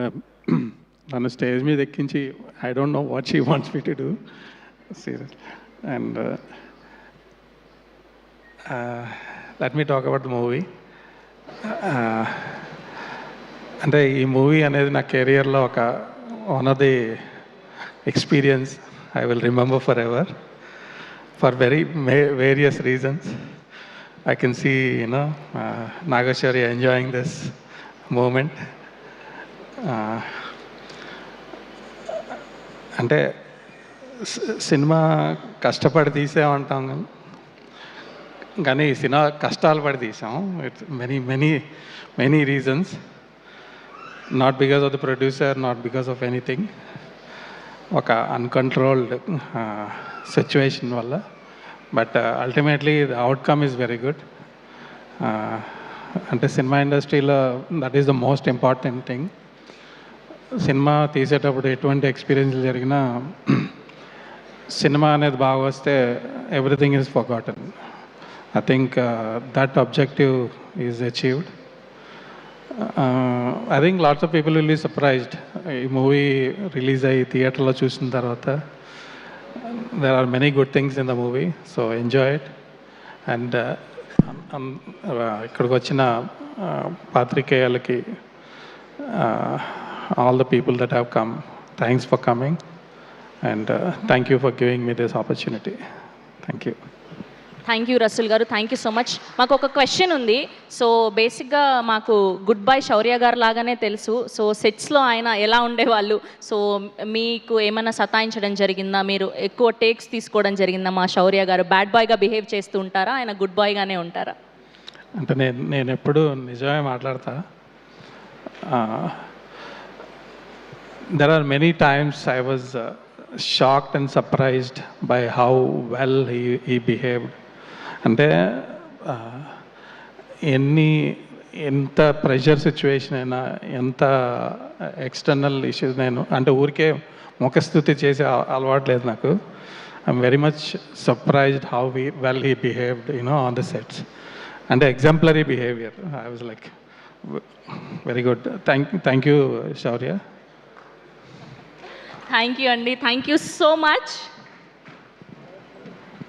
And నన్ను stage మీద ఎక్కించి I don't know what she wants me to do serious. And let me talk about the movie. అంటే ఈ movie అనేది నా కెరియర్లో ఒక one of the experience I will remember for ever for various reasons. I can see, Nageshwari enjoying this moment. అంటే cinema కష్టపడి తీసామంటాం కానీ cinema కష్టాలు పడి తీసాం. It's many reasons, not because of the producer, not because of anything. ఒక uncontrolled situation వల్ల. But ultimately the outcome is very good. అంటే cinema ఇండస్ట్రీలో that is the most important thing. Cinema తీసేటప్పుడు ఎటువంటి ఎక్స్పీరియన్స్ జరిగినా సినిమా అనేది బాగా వస్తే everything is forgotten. I think that objective is achieved. I think lots of people will be surprised ఈ movie release అయ్యి థియేటర్లో చూసిన తర్వాత. There are many good things in the movie, so enjoy it. And ఇక్కడికి వచ్చిన పాత్రికేయులకి, all the people that have come, thanks for coming, and thank you for giving me this opportunity. Thank you. Thank you Rasool garu, thank you so much. మాకు ఒక question ఉంది. So బేసిక్గా మాకు good bye శౌర్య గారు లాగానే తెలుసు. సో సెట్స్లో ఆయన ఎలా ఉండేవాళ్ళు? సో మీకు ఏమైనా సతాయించడం జరిగిందా? మీరు ఎక్కువ టేక్స్ తీసుకోవడం జరిగిందా? మా శౌర్య గారు బ్యాడ్ బాయ్గా బిహేవ్ చేస్తూ ఉంటారా, ఆయన గుడ్ బాయ్గానే ఉంటారా? అంటే నేను ఎప్పుడు నిజమే మాట్లాడతా. There are many times I was shocked and surprised by how well he behaved. అంటే ఎంత ప్రెషర్ సిచ్యువేషన్ అయినా, ఎంత ఎక్స్టర్నల్ ఇష్యూస్, నేను అంటే ఊరికే ముఖస్థుతి చేసే అలవాటు లేదు నాకు. I'm very much surprised how well he behaved on the sets. అంటే exemplary behaviour. I was like very good. Thank you Shaurya. Thank you అండి, థ్యాంక్ యూ సో మచ్.